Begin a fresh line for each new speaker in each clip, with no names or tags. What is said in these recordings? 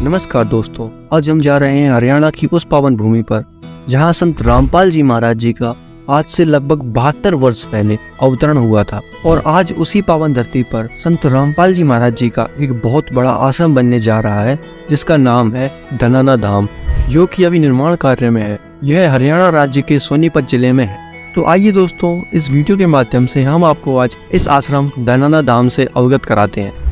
नमस्कार दोस्तों, आज हम जा रहे हैं हरियाणा की उस पावन भूमि पर जहां संत रामपाल जी महाराज जी का आज से लगभग 72 वर्ष पहले अवतरण हुआ था। और आज उसी पावन धरती पर संत रामपाल जी महाराज जी का एक बहुत बड़ा आश्रम बनने जा रहा है, जिसका नाम है धनाना धाम, जो कि अभी निर्माण कार्य में है। यह हरियाणा राज्य के सोनीपत जिले में है। तो आइए दोस्तों, इस वीडियो के माध्यम से हम आपको आज इस आश्रम धनाना धाम से अवगत कराते हैं।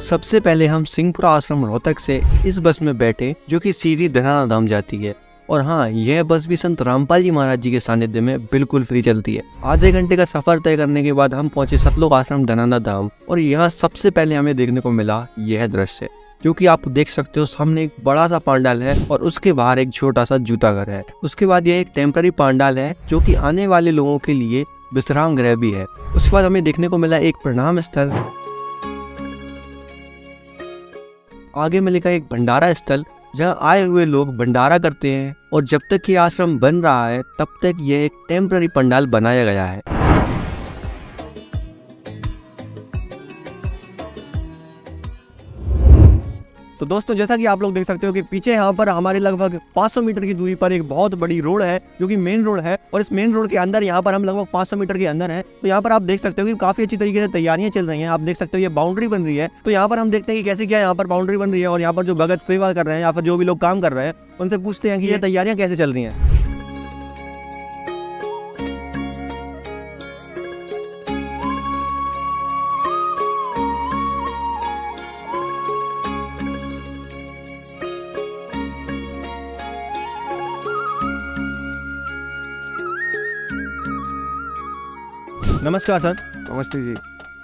सबसे पहले हम सिंहपुरा आश्रम रोहतक से इस बस में बैठे, जो कि सीधी धनाना धाम जाती है। और हाँ, यह बस भी संत रामपाल जी महाराज जी के सानिध्य में बिल्कुल फ्री चलती है। आधे घंटे का सफर तय करने के बाद हम पहुंचे सतलोक आश्रम धनाना धाम। और यहाँ सबसे पहले हमें देखने को मिला यह दृश्य, जो कि आप देख सकते हो। सामने एक बड़ा सा पांडाल है और उसके बाहर एक छोटा सा जूता घर है। उसके बाद यह एक टेम्पररी पांडाल है, जो कि आने वाले लोगों के लिए विश्राम गृह भी है। उसके बाद हमें देखने को मिला एक प्रणाम स्थल, आगे में लिखा एक भंडारा स्थल, जहां आए हुए लोग भंडारा करते हैं। और जब तक ये आश्रम बन रहा है तब तक ये एक टेम्पररी पंडाल बनाया गया है। तो दोस्तों, जैसा कि आप लोग देख सकते हो कि पीछे यहाँ पर हमारे लगभग 500 मीटर की दूरी पर एक बहुत बड़ी रोड है, जो कि मेन रोड है। और इस मेन रोड के अंदर यहाँ पर हम लगभग 500 मीटर के अंदर है। तो यहाँ पर आप देख सकते हो कि काफी अच्छी तरीके से तैयारियां चल रही हैं। आप देख सकते हो ये बाउंड्री बन रही है। तो यहाँ पर हम देखते हैं कि कैसे क्या यहाँ पर बाउंड्री बन रही है। और यहाँ पर जो भगत सेवा कर रहे हैं या फिर जो भी लोग काम कर रहे हैं, उनसे पूछते हैं कि ये तैयारियां कैसे चल रही हैं। नमस्कार सर।
नमस्ते जी।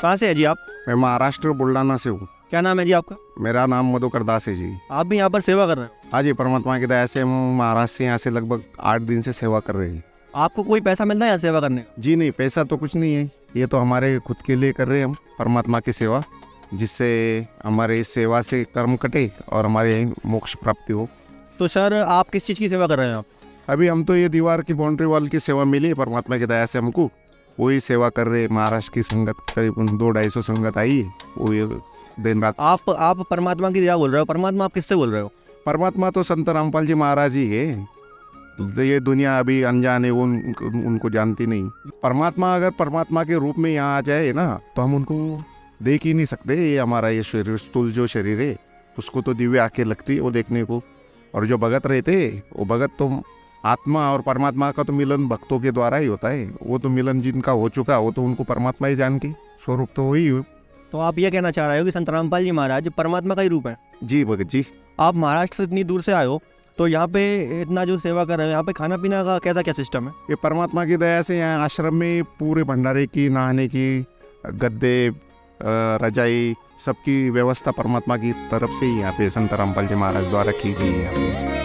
कहाँ से है जी आप?
मैं महाराष्ट्र बुल्ढाना से हूँ।
क्या नाम है जी आपका?
मेरा नाम मधुकर दास है जी।
आप भी यहाँ पर सेवा कर रहे हो?
हाँ जी, परमात्मा की दया से हम महाराष्ट्र से यहाँ से लगभग 8 दिन से सेवा कर रहे हैं।
आपको कोई पैसा मिलता है यहाँ सेवा करने का?
जी नहीं, पैसा तो कुछ नहीं है। ये तो हमारे खुद के लिए कर रहे हैं हम, परमात्मा की सेवा, जिससे हमारे इस सेवा से कर्म कटे और हमारे यहीं मोक्ष प्राप्ति हो।
तो सर, आप किस चीज़ की सेवा कर रहे हैं आप?
अभी हम तो ये दीवार की बाउंड्री वॉल की सेवा मिली है परमात्मा की दया से हमको, वही सेवा कर रहे हैं। महाराष्ट्र की संगत करीबन 200-250 संगत आई है, वो ये दिन रात।
आप परमात्मा की दया बोल रहे हो? परमात्मा आप किससे बोल रहे हो?
परमात्मा तो संत रामपाल जी महाराज ही है। ये दुनिया अभी अनजान है, वो उनको जानती नहीं। परमात्मा अगर परमात्मा के रूप में यहाँ आ जाए ना, तो हम उनको देख ही नहीं सकते। ये हमारा ये शरीर, स्थूल जो शरीर है, उसको तो दिव्य आंखें लगती है वो देखने को। और जो भगत रहते, वो भगत तो आत्मा और परमात्मा का तो मिलन भक्तों के द्वारा ही होता है। वो तो मिलन जिनका हो चुका, वो तो उनको परमात्मा ही जान के स्वरूप तो वही हो।
तो आप ये कहना चाह रहे हो कि संत रामपाल जी महाराज परमात्मा का ही रूप है?
जी भगत जी।
आप महाराष्ट्र से इतनी दूर से आए हो, तो यहाँ पे इतना जो सेवा कर रहे हो, यहाँ पे खाना पीना का कैसा क्या सिस्टम है?
ये परमात्मा की दया से यहाँ आश्रम में पूरे भंडारे की, नहाने की, गद्दे, रजाई, सबकी व्यवस्था परमात्मा की तरफ से ही यहाँ पे संत रामपाल जी महाराज द्वारा की गई है। यहाँ पे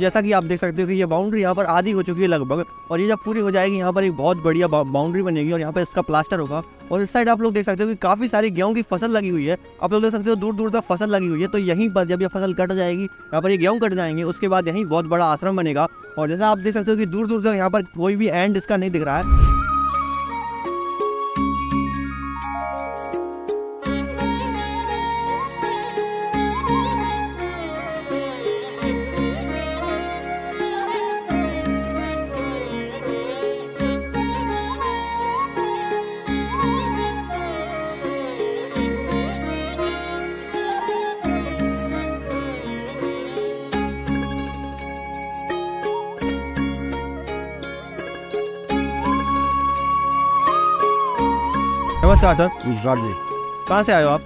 जैसा कि आप देख सकते हो कि ये बाउंड्री यहाँ पर आधी हो चुकी है लगभग, और ये जब पूरी हो जाएगी यहाँ पर एक बहुत बढ़िया बाउंड्री बनेगी और यहाँ पर इसका प्लास्टर होगा। और इस साइड आप लोग देख सकते हो कि काफ़ी सारी गेहूं की फसल लगी हुई है। आप लोग देख सकते हो दूर दूर तक फसल लगी हुई है। तो यहीं पर जब ये फसल कट जाएगी, यहाँ पर ये गेहूं कट जाएंगे, उसके बाद यहीं बहुत बड़ा आश्रम बनेगा। और जैसा आप देख सकते हो कि दूर दूर तक यहाँ पर कोई भी एंड इसका नहीं दिख रहा है। नमस्कार सर।
नमस्कार जी,
कहाँ से आए हो आप?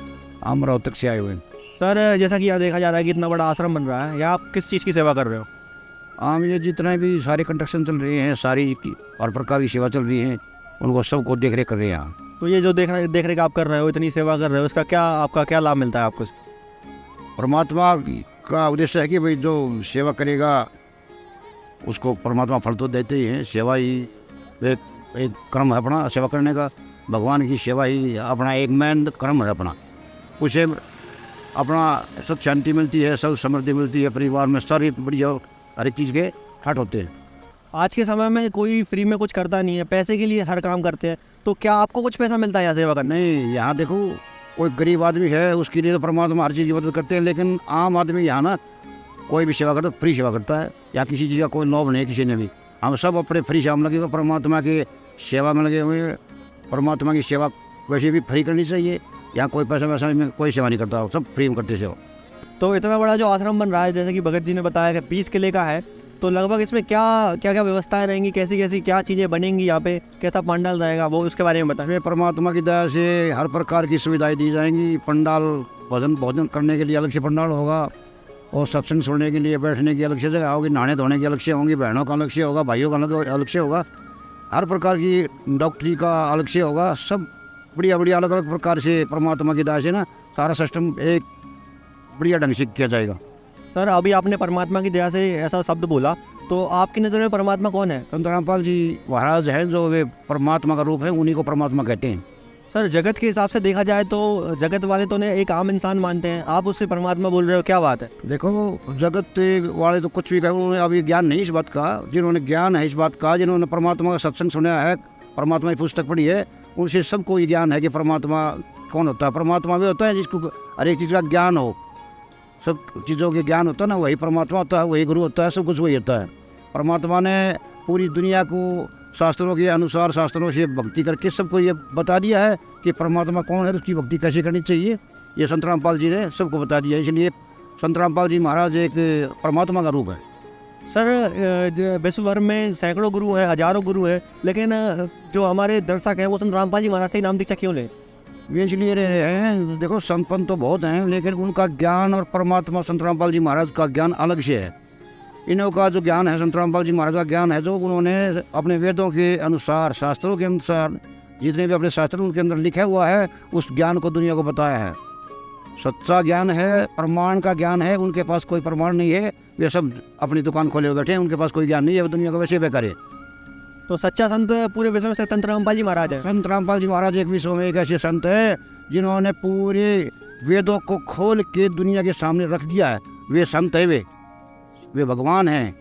हम रोहतक से आए हुए हैं।
सर जैसा कि यहाँ देखा जा रहा है कि इतना बड़ा आश्रम बन रहा है, यहाँ आप किस चीज़ की सेवा कर रहे हो?
हम ये जितने भी सारे कंस्ट्रक्शन चल रहे हैं, सारी हर प्रकार की सेवा चल रही है, उनको सबको देख रेख कर रहे हैं यहाँ।
तो ये जो देख रेख आप कर रहे हो, इतनी सेवा कर रहे हो, इसका क्या आपका क्या लाभ मिलता है आपको?
परमात्मा का उद्देश्य है कि भाई जो सेवा करेगा उसको परमात्मा फल तो देते ही हैं। सेवा ही एक कर्म है अपना, सेवा करने का। भगवान की सेवा ही अपना एक मेन कर्म है अपना। उसे अपना सब शांति मिलती है, सब समृद्धि मिलती है, परिवार में सारी बढ़िया हर एक चीज़ के हट होते हैं।
आज के समय में कोई फ्री में कुछ करता नहीं है, पैसे के लिए हर काम करते हैं। तो क्या आपको कुछ पैसा मिलता है यहाँ सेवा करने?
नहीं, यहाँ देखो कोई गरीब आदमी है उसके लिए तो परमात्मा हर चीज़ की मदद करते हैं, लेकिन आम आदमी यहाँ ना कोई भी सेवा करता है फ्री सेवा करता है, या किसी चीज़ का कोई लोभ नहीं किसी ने भी। हम सब अपने फ्री सेवा में लगे हुए, परमात्मा की सेवा में लगे हुए हैं। परमात्मा की सेवा वैसे भी फ्री करनी चाहिए। यहाँ कोई पैसा वैसा में कोई सेवा नहीं करता, सब फ्री में करते सेवा।
तो इतना बड़ा जो आश्रम बन रहा है, जैसे कि भगत जी ने बताया कि 20 किले का है, तो लगभग इसमें क्या क्या व्यवस्थाएं रहेंगी, कैसी कैसी क्या चीज़ें बनेंगी, यहाँ पे कैसा पंडाल रहेगा, वो उसके बारे में बताएं।
परमात्मा की दया से हर प्रकार की सुविधाएं दी जाएंगी। पंडाल भोजन करने के लिए अलग से पंडाल होगा, और सत्संग सुनने के लिए बैठने की अलग से जगह होगी, नहाने धोने की अलग से होंगी, बहनों का अलग से होगा, भाइयों का अलग से होगा, हर प्रकार की डॉक्टरी का अलग से होगा। सब बढ़िया बढ़िया अलग अलग प्रकार से परमात्मा की दया से ना सारा सिस्टम एक बढ़िया ढंग से किया जाएगा।
सर अभी आपने परमात्मा की दया से ऐसा शब्द बोला, तो आपकी नज़र में परमात्मा कौन है?
संत रामपाल जी महाराज हैं जो वे परमात्मा का रूप है, उन्हीं को परमात्मा कहते हैं।
सर जगत के हिसाब से देखा जाए तो जगत वाले तो ने एक आम इंसान मानते हैं, आप उससे परमात्मा बोल रहे हो, क्या बात है?
देखो जगत वाले तो कुछ भी कहें, उन्होंने अभी ज्ञान नहीं इस बात का। जिन्होंने ज्ञान है इस बात का, जिन्होंने परमात्मा का सत्संग सुना है, परमात्मा की पुस्तक पढ़ी है, उनसे सबको ये ज्ञान है कि परमात्मा कौन होता है। परमात्मा भी होता है जिसको हर एक चीज़ का ज्ञान हो, सब चीज़ों के ज्ञान होता है ना, वही परमात्मा होता है, वही गुरु होता है, सब कुछ वही होता है। परमात्मा ने पूरी दुनिया को शास्त्रों के अनुसार, शास्त्रों से भक्ति करके सबको ये बता दिया है कि परमात्मा कौन है, उसकी भक्ति कैसे करनी चाहिए। ये संत रामपाल जी ने सबको बता दिया, इसलिए संत रामपाल जी महाराज एक परमात्मा का रूप है।
सर विश्व भर में सैकड़ों गुरु हैं, हजारों गुरु हैं, लेकिन जो हमारे दर्शक हैं वो संत रामपाल जी महाराज से ही नाम दीक्षा क्यों लें?
वे इसलिए रहे हैं, देखो संतपन तो बहुत हैं, लेकिन उनका ज्ञान और परमात्मा संत रामपाल जी महाराज का ज्ञान अलग से है। इन्हों का जो ज्ञान है, संत रामपाल जी महाराज का ज्ञान है, जो उन्होंने अपने वेदों के अनुसार, शास्त्रों के अनुसार, जितने भी अपने शास्त्र उनके अंदर लिखा हुआ है, उस ज्ञान को दुनिया को बताया है। सच्चा ज्ञान है, प्रमाण का ज्ञान है। उनके पास कोई प्रमाण नहीं है, वे सब अपनी दुकान खोले हुए बैठे हैं, उनके पास कोई ज्ञान नहीं है, वो दुनिया को वैसे बेकार है।
तो सच्चा संत पूरे विश्व में संत रामपाल जी महाराज है।
संत रामपाल जी महाराज एक विश्व में एक ऐसे संत है जिन्होंने पूरे वेदों को खोल के दुनिया के सामने रख दिया है। वे संत है, वे भगवान हैं।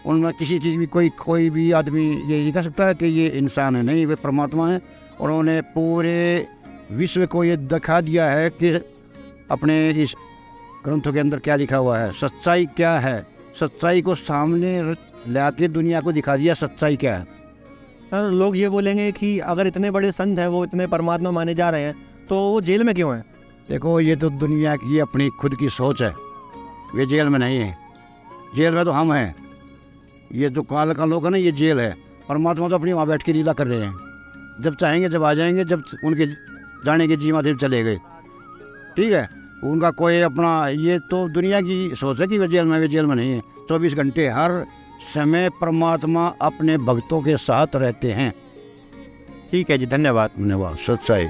उनमें किसी चीज़ भी कोई भी आदमी ये नहीं कह सकता है कि ये इंसान है, नहीं, वे परमात्मा हैं। उन्होंने पूरे विश्व को ये दिखा दिया है कि अपने इस ग्रंथों के अंदर क्या लिखा हुआ है, सच्चाई क्या है। सच्चाई को सामने ला के दुनिया को दिखा दिया सच्चाई क्या है।
सर लोग ये बोलेंगे कि अगर इतने बड़े संत हैं, वो इतने परमात्मा माने जा रहे हैं, तो वो जेल में क्यों हैं?
देखो ये तो दुनिया की अपनी खुद की सोच है, वे जेल में नहीं है। जेल में तो हम हैं, ये जो काल का लोग है ना, ये जेल है। परमात्मा तो अपनी वहाँ बैठ के लीला कर रहे हैं, जब चाहेंगे जब आ जाएंगे, जब उनके जाने के जीवा देव चले गए, ठीक है। उनका कोई अपना, ये तो दुनिया की सोच है कि वे जेल में नहीं है। 24 घंटे हर समय परमात्मा अपने भक्तों के साथ रहते हैं।
ठीक है जी, धन्यवाद।
धन्यवाद। सच्चाई।